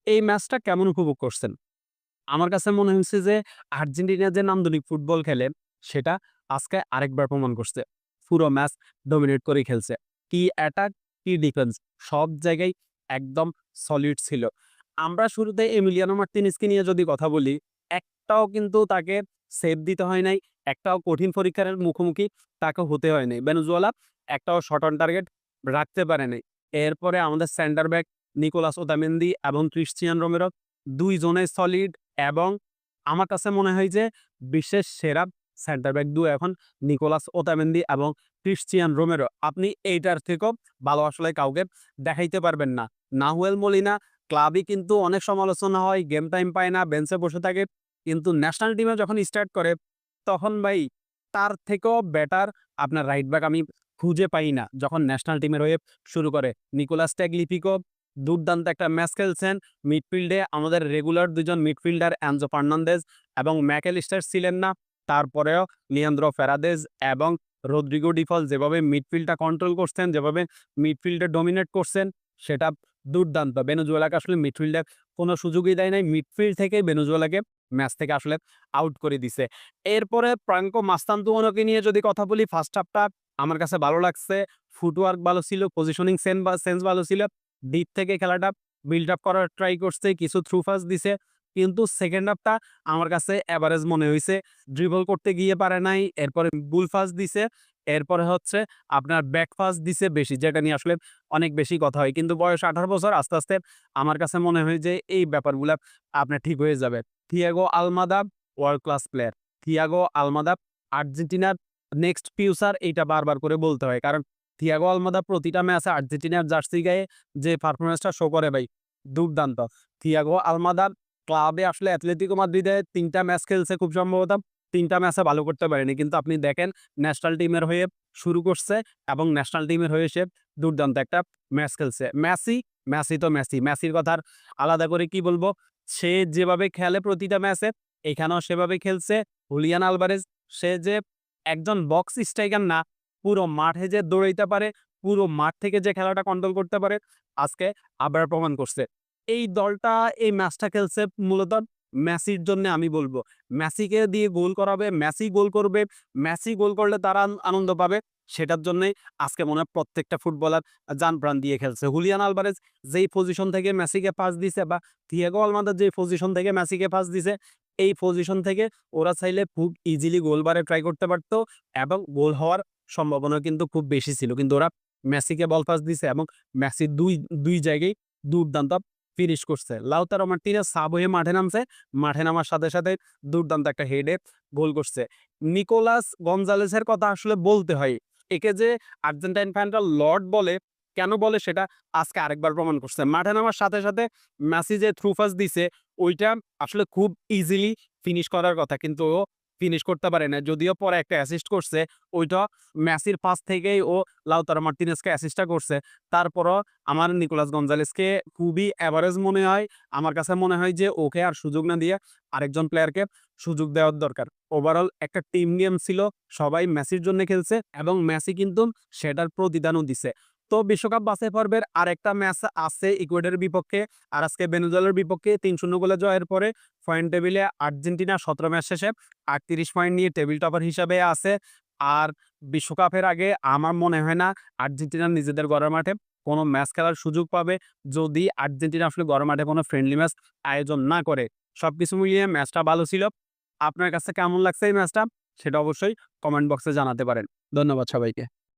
এই ম্যাচটা কেমন উপভোগ করছেন? আমার কাছে মনে হইছে যে আর্জেন্টিনা যে নান্দনিক ফুটবল খেলে, সেটা আজকে আরেকবার প্রমাণ করছে। পুরো ম্যাচ ডমিনেট করে খেলছে। কি অ্যাটাক, কি ডিফেন্স সব জায়গায় একদম সলিড ছিল। আমরা শুরুতে এমিলিয়ানো মার্তিনেজকে নিয়ে যদি কথা বলি, একটাও কিন্তু তাকে সেভ দিতে হয় নাই। একটাও কঠিন পরীক্ষার মুখোমুখি তাকে হতে হয় নাই। ভেনেজুয়েলা একটাও শট অন টার্গেট রাখতে পারে নাই। এরপরে আমাদের সেন্টার ব্যাক নিকোলাস ওতামেন্দি এবং ক্রিশ্চিয়ান রোমেরো ২ জনেই সলিড এবং আমার কাছে মনে হয় যে বিশ্বের সেরা সেন্টার ব্যাক দুও এখন নিকোলাস ওতামেন্দি এবং ক্রিশ্চিয়ান রোমেরো। আপনি এইটার থেকেও ভালো আসলে কাউকে দেখাইতে পারবেন না। নাহুয়েল মলিনা ক্লাবই কিন্তু অনেক সমালোচনা হয়, গেম টাইম পায় না, বেঞ্চে বসে থাকে। কিন্তু ন্যাশনাল টিমে যখন স্টার্ট করে তখন ভাই তার থেকেও বেটার আপনার রাইট ব্যাক আমি খুঁজে পাই না। যখন ন্যাশনাল টিমের হয়ে শুরু করে নিকোলাস ট্যাগলিফিকো দুর্দান্ত একটা ম্যাচ খেলছেন। মিডফিল্ডে আমাদের রেগুলার ২ জন মিডফিল্ডার এনজো ফার্নান্দেজ এবং ম্যাকঅ্যালিস্টার ছিলেন না। তারপরেও লিয়ান্দ্রো ফেরাদেজ এবং রদ্রিগো ডিফল যেভাবে মিডফিল্ডটা কন্ট্রোল করছেন, যেভাবে মিডফিল্ডে ডমিনেট করছেন, সেটা দুর্দান্ত। ভেনেজুয়েলাকে আসলে মিডফিল্ডে কোনো সুযোগই দেয় নাই। মিডফিল্ড থেকেই ভেনেজুয়েলাকে ম্যাচ থেকে আসলে আউট করে দিছে। এরপরে ফ্রাঙ্কো মাস্তান্তুয়ানোকে নিয়ে যদি কথা বলি, ফার্স্ট হাফটা আমার কাছে ভালো লাগছে। ফুটওয়ার্ক ভালো ছিল, পজিশনিং সেন্স ভালো ছিল। ডিপ থেকে খেলাটা বিল্ড আপ করার ট্রাই করছে, কিছু থ্রু পাস দিছে। কিন্তু সেকেন্ড হাফটা আমার কাছে এভারেজ মনে হইছে। ড্রিবল করতে গিয়ে পারে নাই। এরপরে বুল পাস দিছে। এরপরে হচ্ছে আপনার ব্যাক পাস দিছে বেশি, যেটা নিয়ে আসলে অনেক বেশি কথা হয়। কিন্তু বয়স ১৮ বছর আস্তে, আস্তে আমার কাছে মনে হয় যে এই ব্যাপারগুলা আপনার ঠিক হয়ে যাবে। Thiago Almada world class player. Thiago Almada আর্জেন্টিনার নেক্সট ফিউচার এইটা বারবার করে বলতে হয়। কারণ থিয়াগো আলমাদা প্রতিটা ম্যাচে আর্জেন্টিনার জার্সি গায়ে যে পারফরম্যান্সটা শো করে ভাই, দুর্দান্ত। থিয়াগো আলমাদা ক্লাবে আসলে অ্যাটলেটিকো মাদ্রিদে ৩ টা ম্যাচ খেলছে খুব সম্ভবত। ৩ টা ম্যাচে ভালো করতে পারেনি। কিন্তু আপনি দেখেন ন্যাশনাল টিমের হয়ে শুরু করছে এবং ন্যাশনাল টিমের হয়ে সে দুর্দান্ত একটা ম্যাচ খেলছে। মেসি তো মেসি। মেসির কথা আর আলাদা করে কি বলবো? সে যেভাবে খেলে প্রতিটা ম্যাচে, এখানেও সেভাবে খেলছে। হুলিয়ান আলভারেজ সে যে একজন বক্স স্ট্রাইকার না, পুরো মাঠে যে দৌড়াইতে পারে, পুরো মাঠ থেকে যে খেলাটা কন্ট্রোল করতে পারে, আজকে আবার প্রমাণ করছে। এই দলটা এই ম্যাচটা খেলছে মূলত মেসির জন্যে আমি বলব। মেসিকে দিয়ে গোল করাবে, মেসি গোল করবে, মেসি গোল করলে তারা আনন্দ পাবে। সেটার জন্যই আজকে মনে হয় প্রত্যেকটা ফুটবলার জান-প্রাণ দিয়ে খেলছে। হুলিয়ান আলভারেজ যেই পজিশন থেকে মেসিকে পাস দিছে বা থিয়াগো আলমাদা যেই পজিশন থেকে মেসিকে পাস দিছে, এই পজিশন থেকে ওরা চাইলে খুব ইজিলি গোলবারে ট্রাই করতে পারত এবং গোল হওয়ার সম্ভাবনা কিন্তু খুব বেশি ছিল। কিন্তু ওরা মেসিকে বল পাস দিছে এবং মেসি ২ জায়গায় দুর্দান্ত ফিনিশ করছে। লাউতারো মার্টিনেজ সাব হয়ে মাঠে নামছে। মাঠে নামার সাথে, সাথে দুর্দান্ত একটা হেডে গোল করছে। নিকোলাস গনজালেসের কথা আসলে বলতে হয়। একে যে আর্জেন্টাইন ফ্যানরা লর্ড বলে, কেন বলে সেটা আজকে আরেকবার প্রমাণ করছে। মাঠে নামার সাথে, সাথে মেসি যে থ্রু পাস দিছে, ওইটা আসলে খুব ইজিলি ফিনিশ করার কথা। কিন্তু ও ফিনিশ করতে পারে নাই। যদিও পরে একটা অ্যাসিস্ট করছে, ওইটা মেসির পাস থেকেই ও লাউতারো মার্টিনেজকে অ্যাসিস্টটা করছে। তারপরও আমার নিকোলাস গনজালেসকে খুবই এভারেজ মনে হয়। আমার কাছে মনে হয় যে ওকে আর সুযোগ না দিয়ে আরেকজন প্লেয়ারকে সুযোগ দেওয়ার দরকার। ওভারঅল একটা টিম গেম ছিল। সবাই মেসির জন্য খেলছে এবং মেসি কিন্তু সেটার প্রতিদানও দিছে। তো বিশ্বকাপ বাছাই পর্বের আরেকটা ম্যাচ আছে ইকুয়েডরের বিপক্ষে। আর আজকে ভেনেজুয়েলার বিপক্ষে ৩-০ গোলে জয়ের পরে পয়েন্ট টেবিলে আর্জেন্টিনা ১৭ ম্যাচ শেষে ৩৮ পয়েন্ট নিয়ে টেবিল টপার হিসাবে আছে। আর বিশ্বকাপের আগে আমার মনে হয় না আর্জেন্টিনা নিজেদের ঘরের মাঠে কোনো ম্যাচ খেলার সুযোগ পাবে, যদি আর্জেন্টিনা আসলে ঘরের মাঠে কোনো ফ্রেন্ডলি ম্যাচ আয়োজন না করে। সবকিছু মিলিয়ে ম্যাচটা ভালো ছিল। আপনার কাছে কেমন লাগছে এই ম্যাচটা? সেটা অবশ্যই কমেন্ট বক্সে জানাতে পারেন। ধন্যবাদ সবাইকে।